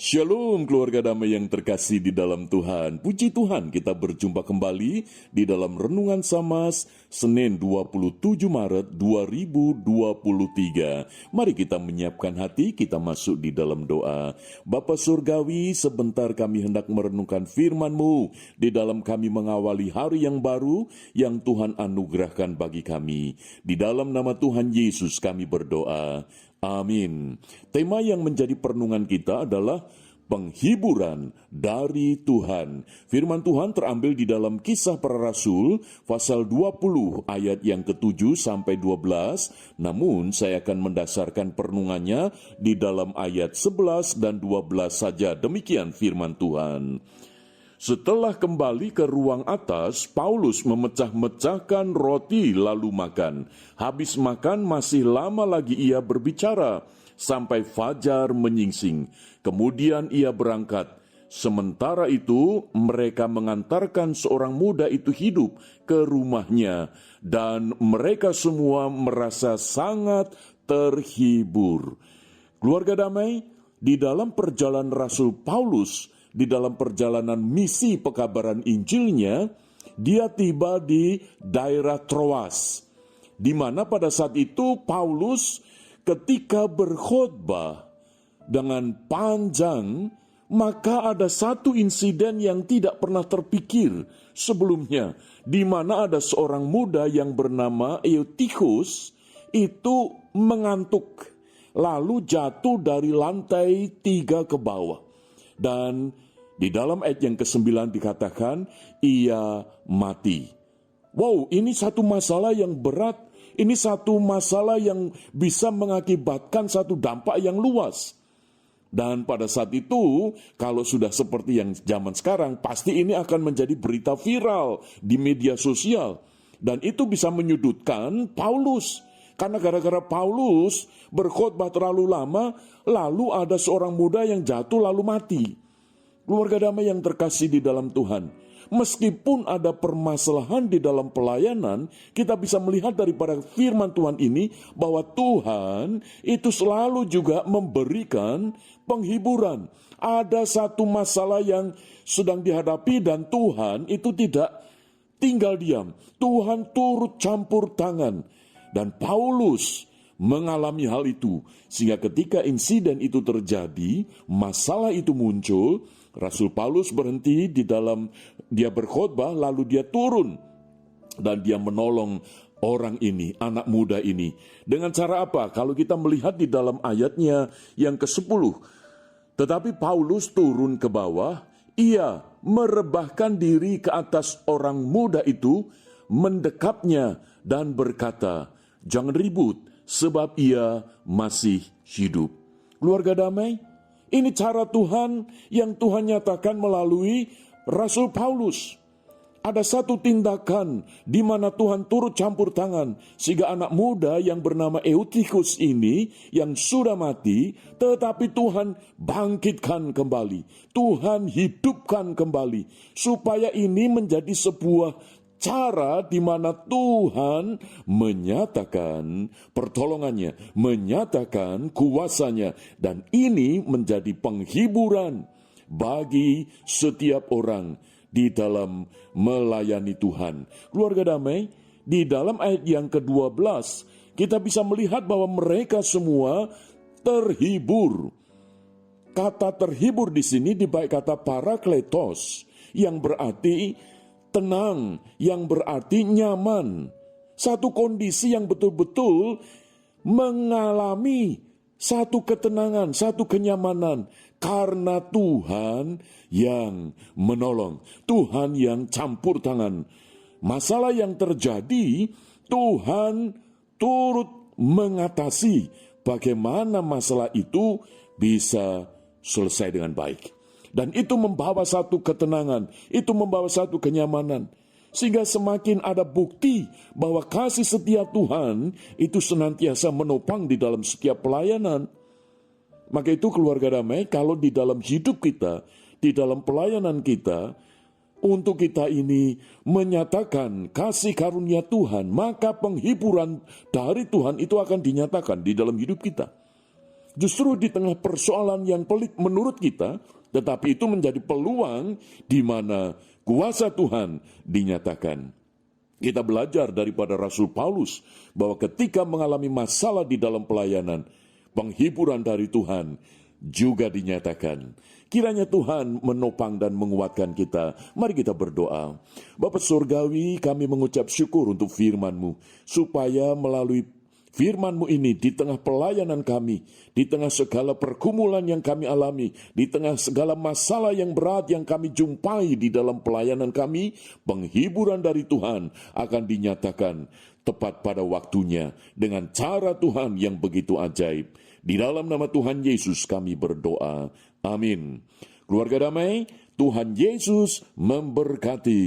Shalom keluarga damai yang terkasih di dalam Tuhan. Puji Tuhan kita berjumpa kembali di dalam Renungan Samas Senin 27 Maret 2023. Mari kita menyiapkan hati, kita masuk di dalam doa. Bapa Surgawi, sebentar kami hendak merenungkan firman-Mu. Di dalam kami mengawali hari yang baru yang Tuhan anugerahkan bagi kami. Di dalam nama Tuhan Yesus kami berdoa. Amin. Tema yang menjadi perenungan kita adalah penghiburan dari Tuhan. Firman Tuhan terambil di dalam Kisah Para Rasul pasal 20 ayat yang ke-7 sampai 12. Namun saya akan mendasarkan perenungannya di dalam ayat 11 dan 12 saja. Demikian firman Tuhan. Setelah kembali ke ruang atas, Paulus memecah-mecahkan roti lalu makan. Habis makan masih lama lagi ia berbicara, sampai fajar menyingsing. Kemudian ia berangkat. Sementara itu, mereka mengantarkan seorang muda itu hidup ke rumahnya, dan mereka semua merasa sangat terhibur. Keluarga damai, di dalam perjalanan Rasul Paulus, di dalam perjalanan misi pekabaran Injilnya, dia tiba di daerah Troas, di mana pada saat itu Paulus ketika berkhotbah dengan panjang, maka ada satu insiden yang tidak pernah terpikir sebelumnya, di mana ada seorang muda yang bernama Eutichus itu mengantuk, lalu jatuh dari lantai 3 ke bawah. Dan di dalam ayat yang ke-9 dikatakan, ia mati. Wow, ini satu masalah yang berat. Ini satu masalah yang bisa mengakibatkan satu dampak yang luas. Dan pada saat itu, kalau sudah seperti yang zaman sekarang, pasti ini akan menjadi berita viral di media sosial. Dan itu bisa menyudutkan Paulus. Karena gara-gara Paulus berkhotbah terlalu lama, lalu ada seorang muda yang jatuh lalu mati. Keluarga damai yang terkasih di dalam Tuhan, meskipun ada permasalahan di dalam pelayanan, kita bisa melihat daripada firman Tuhan ini bahwa Tuhan itu selalu juga memberikan penghiburan. Ada satu masalah yang sedang dihadapi dan Tuhan itu tidak tinggal diam. Tuhan turut campur tangan. Dan Paulus mengalami hal itu, sehingga ketika insiden itu terjadi, masalah itu muncul, Rasul Paulus berhenti di dalam, dia berkhotbah, lalu dia turun, dan dia menolong orang ini, anak muda ini. Dengan cara apa? Kalau kita melihat di dalam ayatnya yang ke-10, tetapi Paulus turun ke bawah, ia merebahkan diri ke atas orang muda itu, mendekapnya dan berkata, "Jangan ribut, sebab ia masih hidup." Keluarga damai, ini cara Tuhan yang Tuhan nyatakan melalui Rasul Paulus. Ada satu tindakan di mana Tuhan turut campur tangan, sehingga anak muda yang bernama Eutichus ini yang sudah mati, tetapi Tuhan bangkitkan kembali. Tuhan hidupkan kembali, supaya ini menjadi sebuah cara di mana Tuhan menyatakan pertolongannya, menyatakan kuasanya, dan ini menjadi penghiburan bagi setiap orang di dalam melayani Tuhan. Keluarga damai, di dalam ayat yang ke-12 kita bisa melihat bahwa mereka semua terhibur. Kata terhibur di sini dibaik kata parakletos, yang berarti tenang, yang berarti nyaman. Satu kondisi yang betul-betul mengalami satu ketenangan, satu kenyamanan. Karena Tuhan yang menolong, Tuhan yang campur tangan. Masalah yang terjadi, Tuhan turut mengatasi bagaimana masalah itu bisa selesai dengan baik. Dan itu membawa satu ketenangan, itu membawa satu kenyamanan. Sehingga semakin ada bukti bahwa kasih setia Tuhan itu senantiasa menopang di dalam setiap pelayanan. Maka itu keluarga damai, kalau di dalam hidup kita, di dalam pelayanan kita, untuk kita ini menyatakan kasih karunia Tuhan, maka penghiburan dari Tuhan itu akan dinyatakan di dalam hidup kita. justru di tengah persoalan yang pelik menurut kita, tetapi itu menjadi peluang di mana kuasa Tuhan dinyatakan. Kita belajar daripada Rasul Paulus bahwa ketika mengalami masalah di dalam pelayanan, penghiburan dari Tuhan juga dinyatakan. Kiranya Tuhan menopang dan menguatkan kita. Mari kita berdoa. Bapa Surgawi, kami mengucap syukur untuk firman-Mu, supaya melalui firman-Mu ini di tengah pelayanan kami, di tengah segala pergumulan yang kami alami, di tengah segala masalah yang berat yang kami jumpai di dalam pelayanan kami, penghiburan dari Tuhan akan dinyatakan tepat pada waktunya dengan cara Tuhan yang begitu ajaib. Di dalam nama Tuhan Yesus kami berdoa. Amin. Keluarga damai, Tuhan Yesus memberkati.